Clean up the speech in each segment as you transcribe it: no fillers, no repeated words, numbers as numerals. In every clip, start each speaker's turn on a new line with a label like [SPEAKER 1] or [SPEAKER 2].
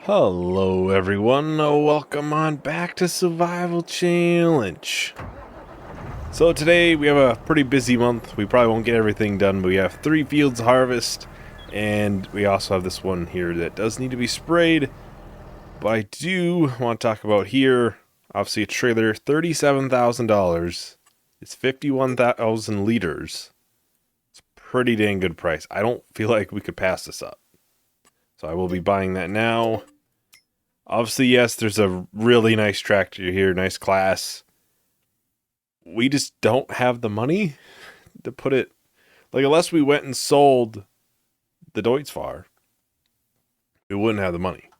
[SPEAKER 1] Hello everyone, welcome on back to Survival Challenge. So today we have a pretty busy month. We probably won't get everything done, but we have 3 fields to harvest, and we also have this one here that does need to be sprayed. But I do want to talk about here, obviously a trailer, $37,000. It's 51,000 liters. It's a pretty dang good price. I don't feel like we could pass this up. So I will be buying that now. Obviously, yes, there's a really nice tractor here, nice class. We just don't have the money to put it, like, unless we went and sold the Deutz-Fahr, we wouldn't have the money.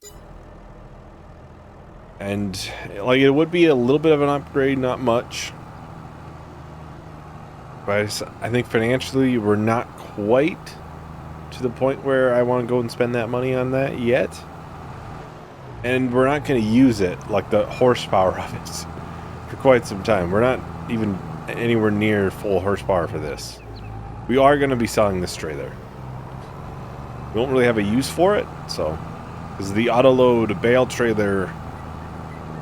[SPEAKER 1] And, like, it would be a little bit of an upgrade, not much. But I think financially, we're not quite to the point where I want to go and spend that money on that yet. And we're not going to use it, like the horsepower of it, for quite some time. We're not even anywhere near full horsepower for this. We are going to be selling this trailer. We don't really have a use for it, so. Because the auto-load bale trailer,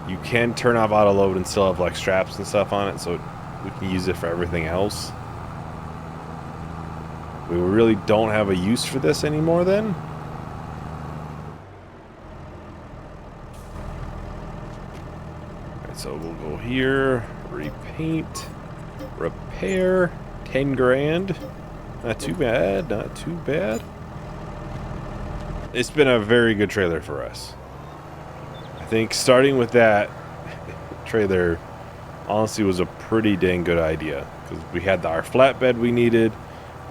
[SPEAKER 1] you can turn off auto-load and still have like straps and stuff on it, so we can use it for everything else. We really don't have a use for this anymore then. So we'll go here, repaint, repair, 10 grand. Not too bad, not too bad. It's been a very good trailer for us. I think starting with that trailer honestly was a pretty dang good idea. Because we had our flatbed we needed,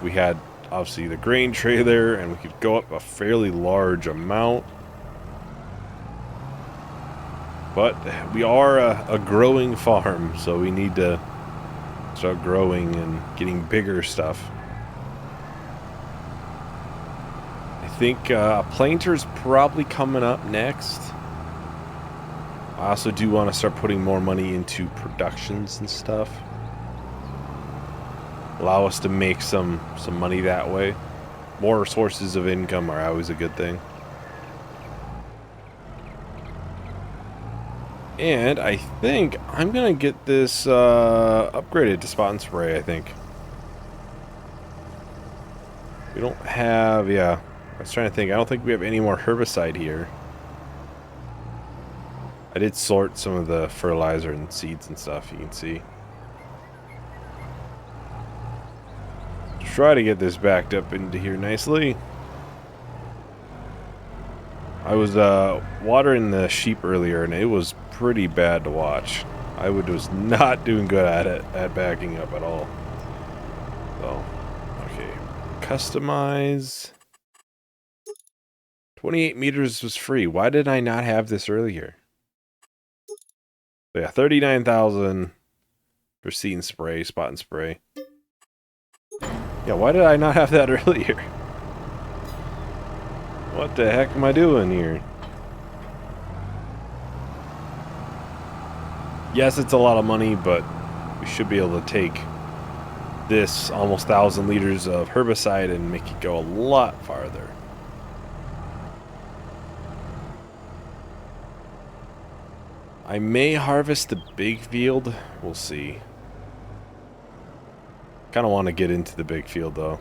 [SPEAKER 1] we had obviously the grain trailer, and we could go up a fairly large amount. But we are a growing farm, so we need to start growing and getting bigger stuff. I think a planter's probably coming up next. I also do want to start putting more money into productions and stuff. Allow us to make some money that way. More sources of income are always a good thing. And I think I'm going to get this upgraded to spot and spray, I think. We don't have, yeah, I was trying to think. I don't think we have any more herbicide here. I did sort some of the fertilizer and seeds and stuff, you can see. Try to get this backed up into here nicely. I was watering the sheep earlier, and it was pretty bad to watch. I was not doing good at it, at backing up at all. So, okay. Customize. 28 meters was free. Why did I not have this earlier? So yeah, 39,000 for seed and spray, spot and spray. Yeah, why did I not have that earlier? What the heck am I doing here? Yes, it's a lot of money, but we should be able to take this almost 1,000 liters of herbicide and make it go a lot farther. I may harvest the big field. We'll see. Kind of want to get into the big field, though.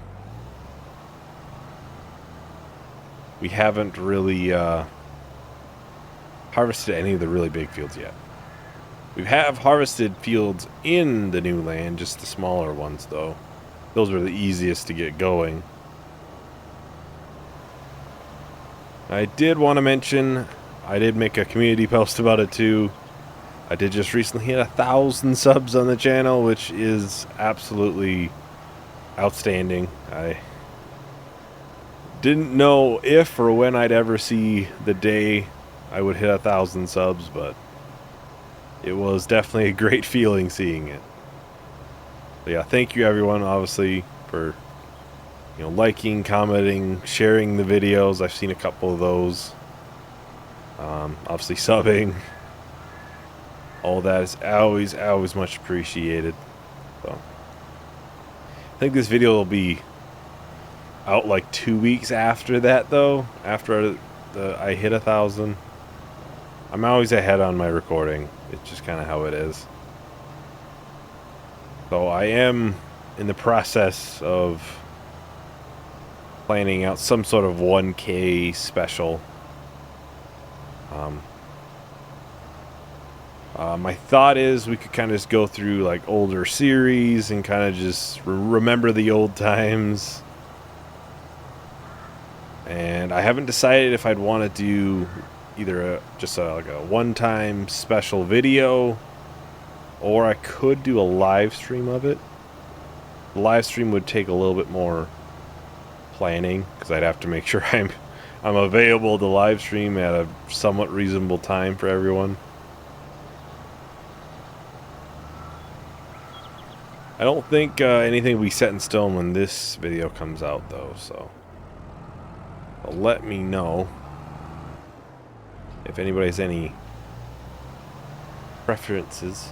[SPEAKER 1] We haven't really harvested any of the really big fields yet. We have harvested fields in the new land, just the smaller ones, though. Those were the easiest to get going. I did want to mention, I did make a community post about it, too. I did just recently hit 1,000 subs on the channel, which is absolutely outstanding. I didn't know if or when I'd ever see the day I would hit 1,000 subs, but it was definitely a great feeling seeing it. But yeah, thank you everyone, obviously, for liking, commenting, sharing the videos. I've seen a couple of those. Obviously subbing. All that is always much appreciated. So I think this video will be out like 2 weeks after that, though. After I hit 1,000. I'm always ahead on my recording. It's just kind of how it is. So I am in the process of planning out some sort of 1K special. My thought is we could kind of just go through like older series and kind of just remember the old times. And I haven't decided if I'd want to do either like a one-time special video, or I could do a live stream of it. The live stream would take a little bit more planning because I'd have to make sure I'm available to live stream at a somewhat reasonable time for everyone. I don't think anything will be set in stone when this video comes out, though, so let me know if anybody has any preferences.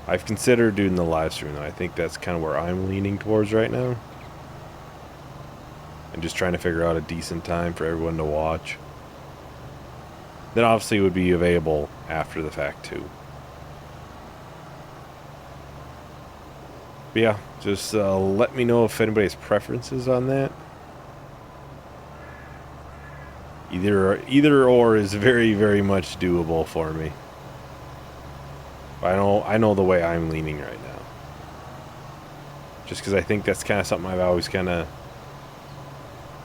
[SPEAKER 1] I've considered doing the live stream, though. I think that's kind of where I'm leaning towards right now. I'm just trying to figure out a decent time for everyone to watch. Then obviously it would be available after the fact, too. But yeah, just let me know if anybody has preferences on that. Either or is very, very much doable for me. I know the way I'm leaning right now. Just because I think that's kind of something I've always kind of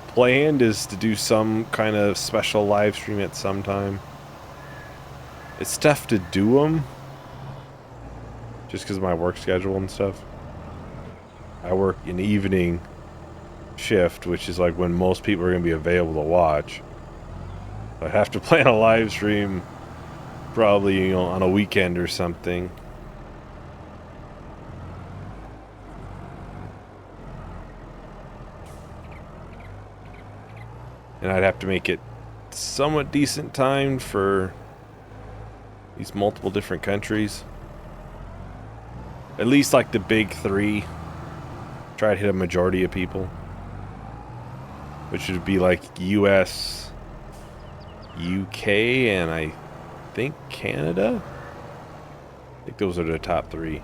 [SPEAKER 1] planned, is to do some kind of special live stream at some time. It's tough to do them just because of my work schedule and stuff. I work an evening shift, which is like when most people are going to be available to watch. I'd have to plan a live stream probably, on a weekend or something. And I'd have to make it somewhat decent timed for these multiple different countries. At least like the big three. Try to hit a majority of people. Which would be like US, UK, and I think Canada? I think those are the top three.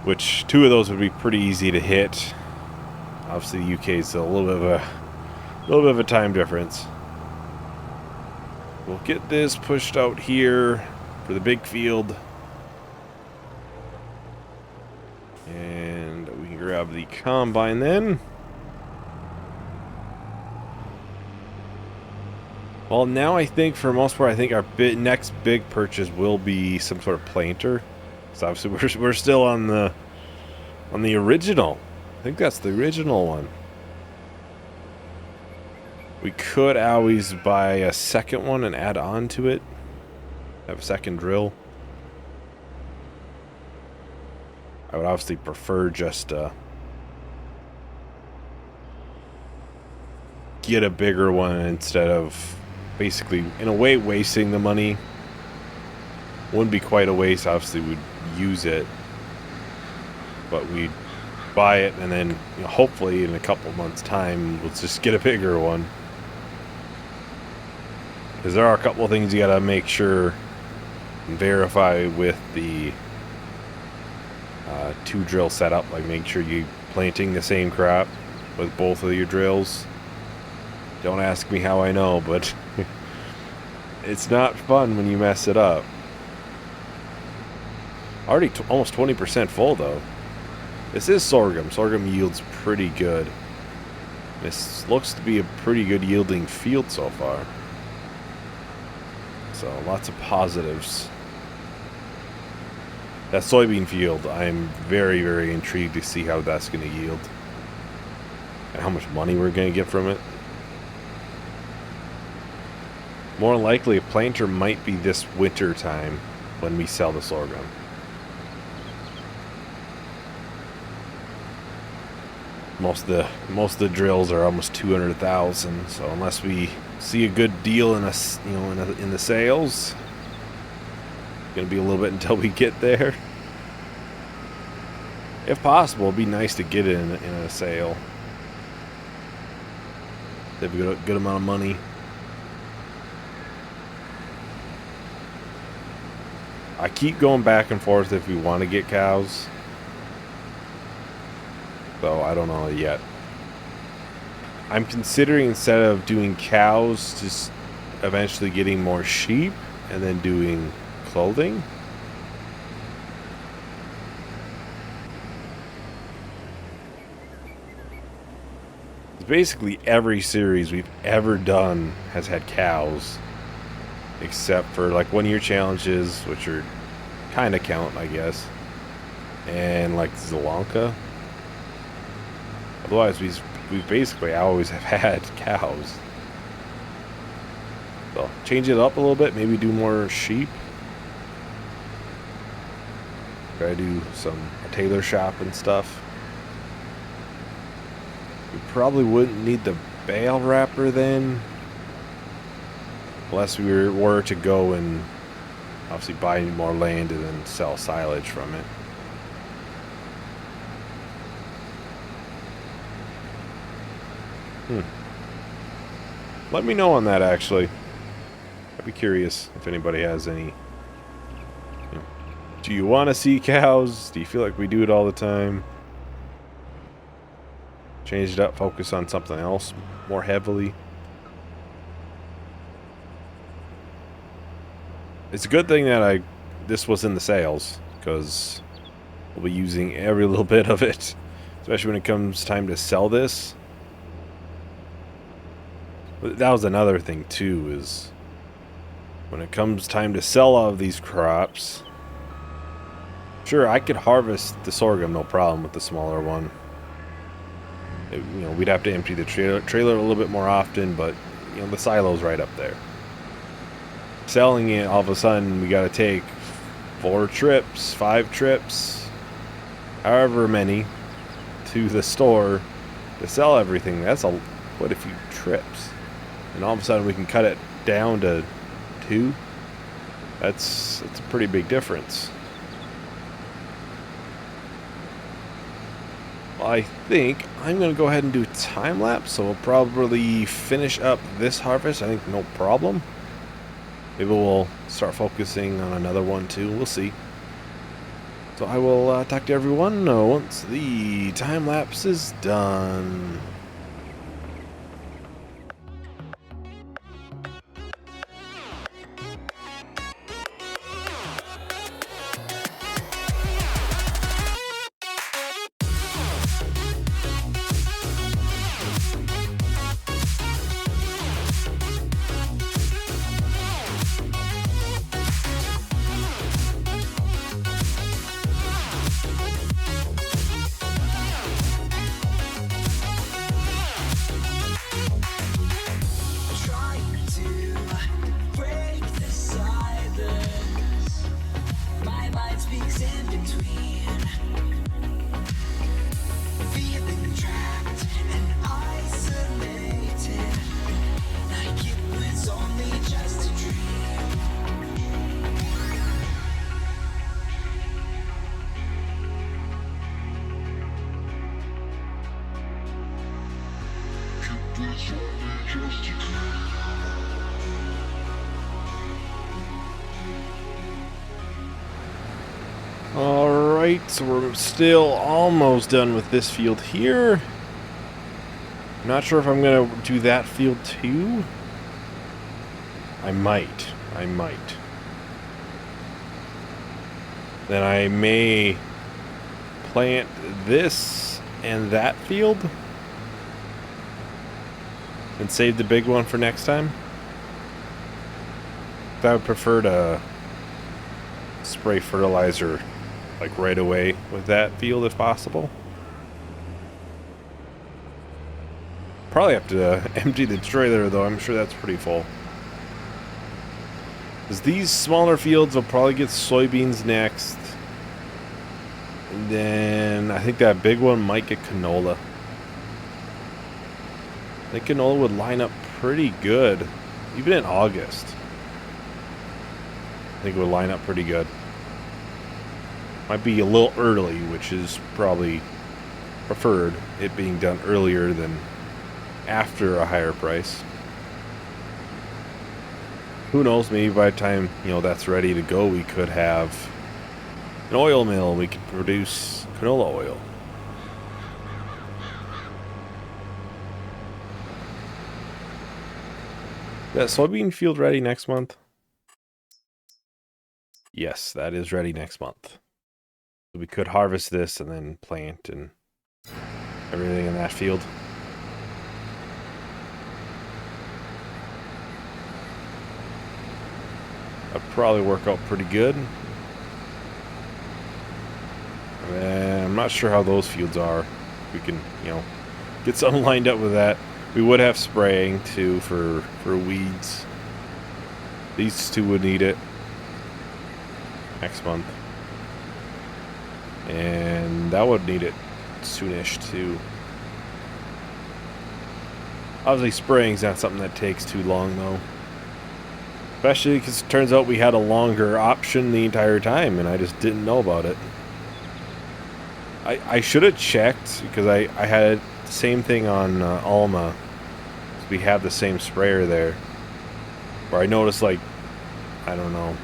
[SPEAKER 1] Which, two of those would be pretty easy to hit. Obviously the UK is a little bit of a time difference. We'll get this pushed out here for the big field. And we can grab the combine then. Well, now I think for the most part, I think our next big purchase will be some sort of planter. So obviously we're still on the original. I think that's the original one. We could always buy a second one and add on to it. Have a second drill. I would obviously prefer just get a bigger one instead of basically, in a way, wasting the money. Wouldn't be quite a waste. Obviously, we'd use it, but we'd buy it and then, hopefully in a couple months' time, we'll just get a bigger one. Because there are a couple of things you gotta make sure and verify with the 2 drill setup. Like, make sure you're planting the same crop with both of your drills. Don't ask me how I know, but it's not fun when you mess it up. Already almost 20% full, though. This is sorghum. Sorghum yields pretty good. This looks to be a pretty good yielding field so far. So, lots of positives. That soybean field, I'm very, very intrigued to see how that's going to yield. And how much money we're going to get from it. More likely, a planter might be this winter time when we sell the sorghum. Most of the drills are almost 200,000. So unless we see a good deal in the sales, it's gonna be a little bit until we get there. If possible, it'd be nice to get it in a sale. Save a good amount of money. I keep going back and forth if we want to get cows. So I don't know yet. I'm considering, instead of doing cows, just eventually getting more sheep and then doing clothing. Basically every series we've ever done has had cows, except for like 1 year challenges, which are kind of count, I guess, and like Zelanka. Otherwise, we basically always have had cows. So change it up a little bit, maybe do more sheep. Try to do a tailor shop and stuff. We probably wouldn't need the bale wrapper then, unless we were to go and obviously buy more land and then sell silage from it. Let me know on that, actually. I'd be curious if anybody has any. Do you want to see cows? Do you feel like we do it all the time? Change it up, focus on something else more heavily. It's a good thing that this was in the sales, because we'll be using every little bit of it, especially when it comes time to sell this. But that was another thing too, is when it comes time to sell all of these crops, sure, I could harvest the sorghum no problem with the smaller one. We'd have to empty the trailer a little bit more often, but the silo's right up there. Selling it, all of a sudden we got to take 4 trips, 5 trips, however many, to the store to sell everything. That's quite a few trips, and all of a sudden we can cut it down to 2. That's a pretty big difference. I think I'm going to go ahead and do time lapse, so we'll probably finish up this harvest. I think no problem. Maybe we'll start focusing on another one too. We'll see. So I will talk to everyone once the time lapse is done. Alright, so we're still almost done with this field here. I'm not sure if I'm going to do that field too. I might. Then I may plant this and that field and save the big one for next time. I would prefer to spray fertilizer like right away with that field if possible. Probably have to empty the trailer though. I'm sure that's pretty full. Because these smaller fields will probably get soybeans next. And then I think that big one might get canola. I think canola would line up pretty good, even in August. I think it would line up pretty good. Might be a little early, which is probably preferred, it being done earlier than after a higher price. Who knows, maybe by the time, you know, that's ready to go, we could have an oil mill. We could produce canola oil. That soybean field ready next month? Yes, that is ready next month. So we could harvest this and then plant and everything in that field. That'd probably work out pretty good. And I'm not sure how those fields are. We can, you know, get something lined up with that. We would have spraying too for weeds. These two would need it next month. And that would need it soonish too. Obviously spraying's not something that takes too long though. Especially because it turns out we had a longer option the entire time and I just didn't know about it. I should have checked because I had the same thing on Alma. We have the same sprayer there. Where I noticed, like, I don't know.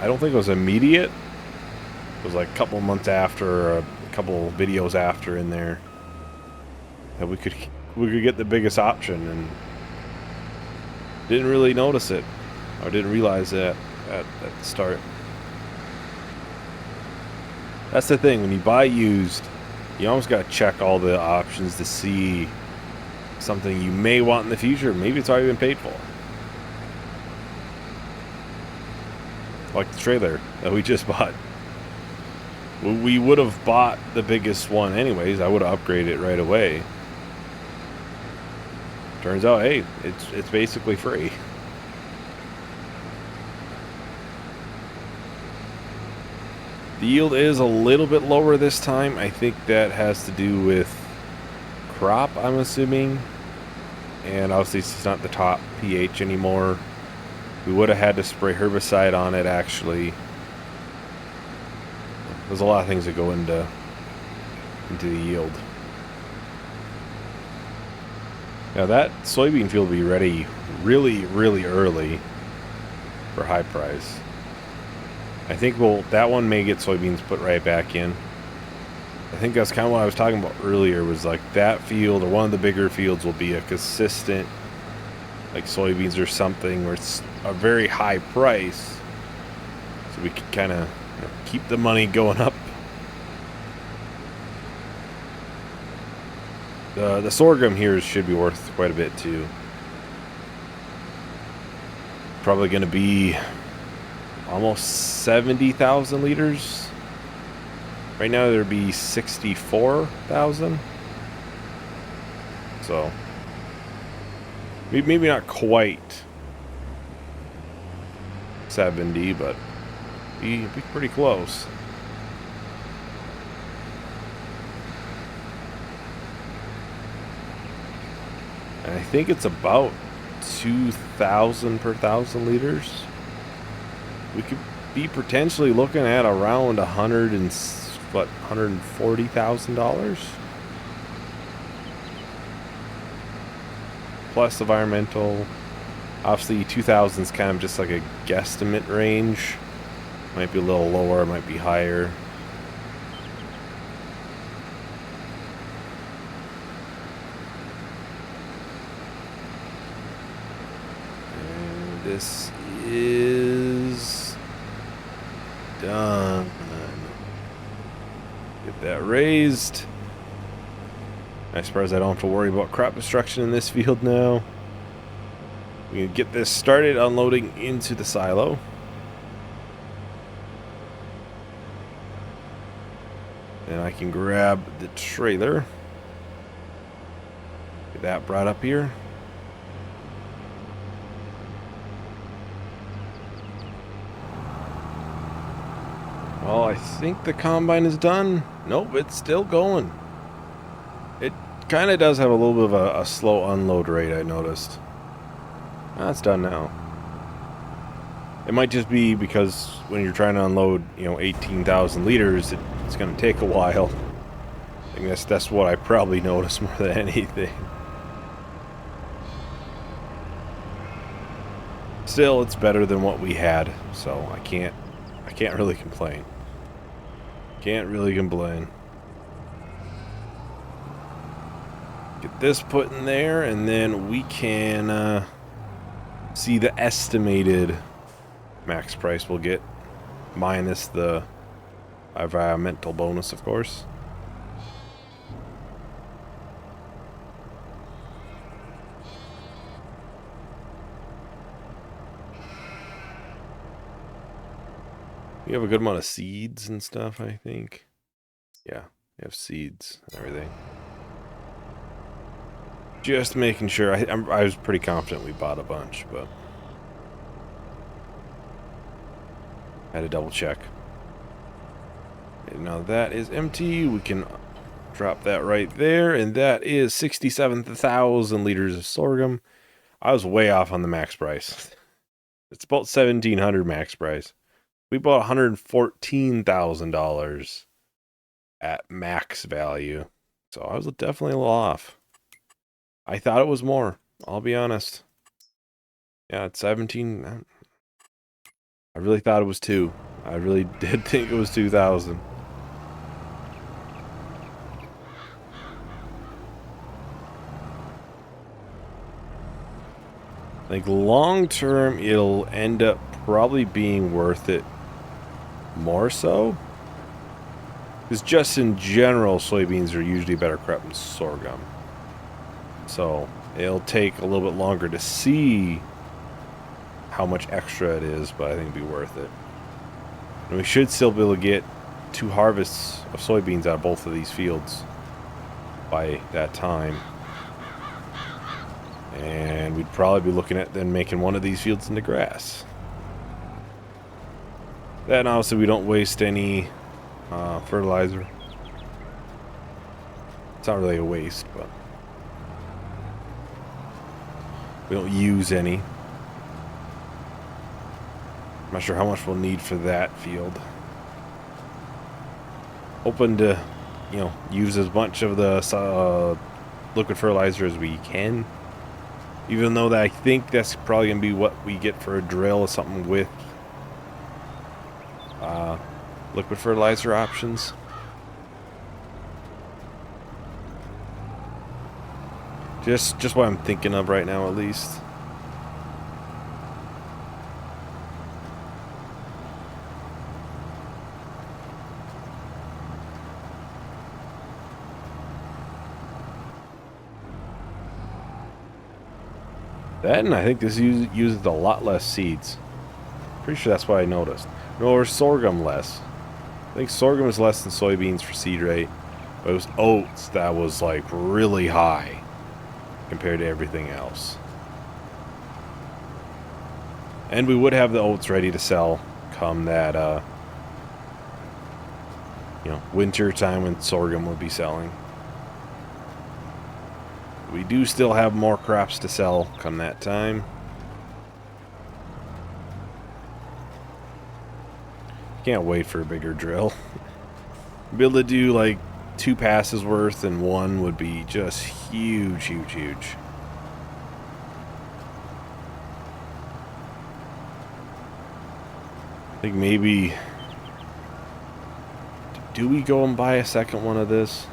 [SPEAKER 1] I don't think it was immediate. It was like a couple months after, or a couple videos after in there. That we could get the biggest option and didn't really notice it. I didn't realize that at the start. That's the thing, when you buy used, you almost got to check all the options to see something you may want in the future. Maybe it's already been paid for. Like the trailer that we just bought. We would have bought the biggest one anyways. I would have upgraded it right away. Turns out, hey, it's basically free. The yield is a little bit lower this time. I think that has to do with crop, I'm assuming. And obviously it's not the top pH anymore. We would have had to spray herbicide on it, actually. There's a lot of things that go into the yield. Now that soybean field will be ready really, really early for high price. I think that one may get soybeans put right back in. I think that's kind of what I was talking about earlier, was like that field or one of the bigger fields will be a consistent, like soybeans or something, where it's a very high price. So we could kind of, you know, keep the money going up. The sorghum here should be worth quite a bit too. Probably going to be almost 70,000 liters. Right now there'd be 64,000. So maybe not quite 70, but be pretty close. And I think it's about 2,000 per 1,000 liters. We could be potentially looking at around $140,000 plus environmental. Obviously 2,000 is kind of just like a guesstimate range. Might be a little lower, might be higher. And this is done. Get that raised. I suppose I don't have to worry about crop destruction in this field now. We can get this started unloading into the silo. And I can grab the trailer. Get that brought up here. Well, I think the combine is done. Nope, it's still going. It kind of does have a little bit of a slow unload rate, I noticed. That's done now. It might just be because when you're trying to unload, 18,000 liters, it's going to take a while. I think that's what I probably noticed more than anything. Still, it's better than what we had, so I can't really complain. Can't really complain. Get this put in there, and then we can see the estimated max price we'll get, minus the environmental bonus, of course. We have a good amount of seeds and stuff, I think. Yeah, we have seeds and everything. Just making sure. I was pretty confident we bought a bunch, but I had to double check. And now that is empty. We can drop that right there, and that is 67,000 liters of sorghum. I was way off on the max price. It's about 1,700 max price. We bought $114,000 at max value, so I was definitely a little off. I thought it was more, I'll be honest. Yeah, it's 17. I really thought it was 2. I really did think it was 2,000. I think long term it'll end up probably being worth it more so. Because just in general, soybeans are usually a better crop than sorghum. So it'll take a little bit longer to see how much extra it is, but I think it'd be worth it. And we should still be able to get 2 harvests of soybeans out of both of these fields by that time. And we'd probably be looking at then making one of these fields into grass. Then obviously we don't waste any fertilizer. It's not really a waste, but we don't use any. I'm not sure how much we'll need for that field. Hoping to, you know, use as much of the liquid fertilizer as we can. Even though that I think that's probably going to be what we get for a drill or something with liquid fertilizer options. Just what I'm thinking of right now, at least. That, and I think this uses a lot less seeds. Pretty sure that's what I noticed. No, or sorghum less. I think sorghum is less than soybeans for seed rate. But it was oats that was like really high compared to everything else. And we would have the oats ready to sell come that you know, winter time when sorghum will be selling. We do still have more crops to sell come that time. Can't wait for a bigger drill. Be able to do like 2 passes worth, and one would be just huge, huge, huge. I think maybe... Do we go and buy a second one of this?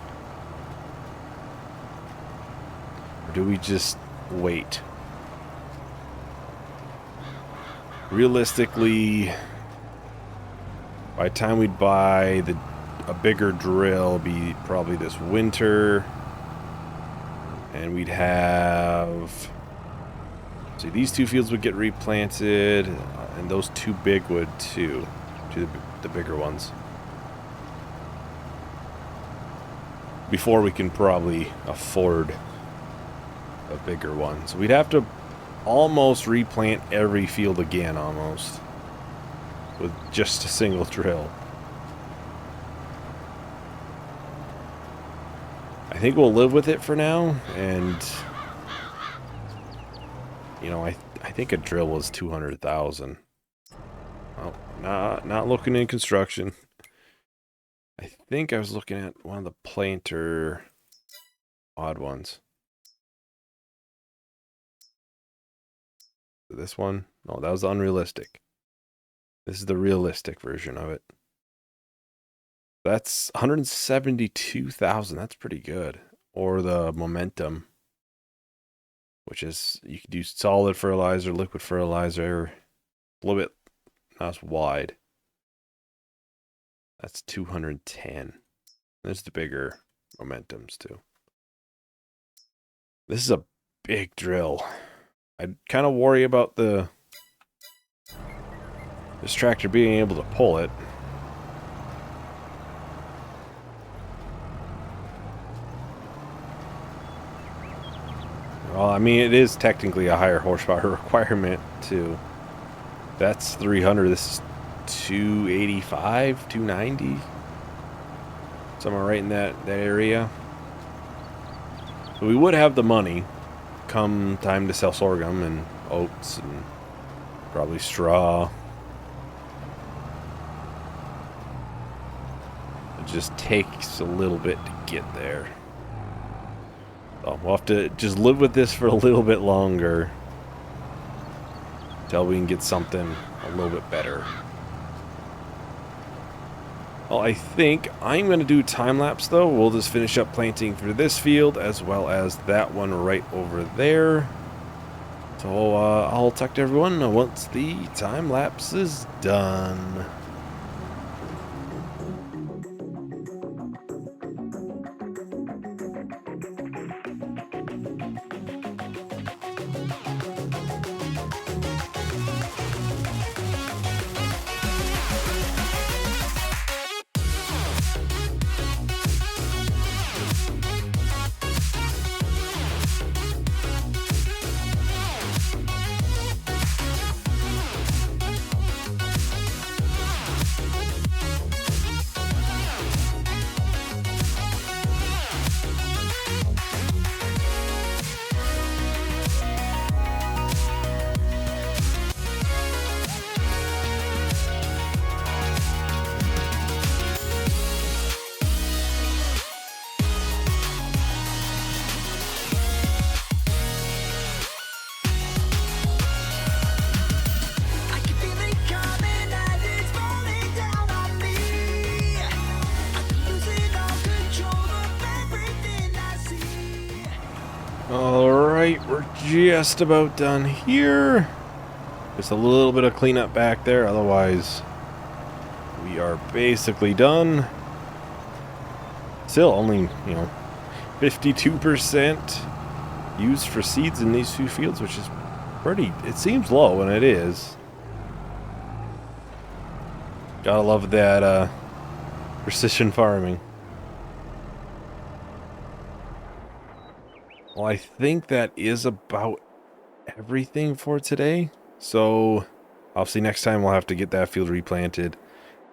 [SPEAKER 1] Or do we just wait? Realistically, by the time we'd buy a bigger drill, be probably this winter, and we'd have... See, these 2 fields would get replanted, and those 2 big would too. The bigger ones. Before we can probably afford a bigger one. So we'd have to almost replant every field again, almost, with just a single drill. I think we'll live with it for now, and you know, I think a drill was 200,000. Oh, not looking in construction. I think I was looking at one of the planter odd ones. This one? No, that was unrealistic. This is the realistic version of it. That's 172,000. That's pretty good. Or the momentum, which is, you could do solid fertilizer, liquid fertilizer, a little bit, not as wide. That's 210. There's the bigger momentums too. This is a big drill. I'd kind of worry about this tractor being able to pull it. Well, I mean, it is technically a higher horsepower requirement, too. That's 300. This is 285, 290. Somewhere right in that area. So we would have the money come time to sell sorghum and oats and probably straw. It just takes a little bit to get there. So we'll have to just live with this for a little bit longer until we can get something a little bit better. Well, I think I'm going to do time-lapse, though. We'll just finish up planting for this field as well as that one right over there. So I'll talk to everyone once the time-lapse is done. Alright, we're just about done here. Just a little bit of cleanup back there, otherwise we are basically done. Still only, 52% used for seeds in these two fields, which is pretty, it seems low, and it is. Gotta love that precision farming. Well, I think that is about everything for today. So, obviously next time we'll have to get that field replanted.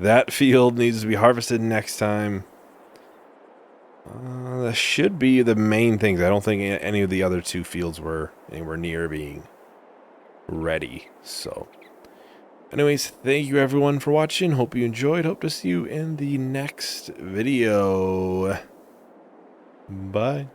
[SPEAKER 1] That field needs to be harvested next time. That should be the main things. I don't think any of the other two fields were anywhere near being ready. So, anyways, thank you everyone for watching. Hope you enjoyed. Hope to see you in the next video. Bye.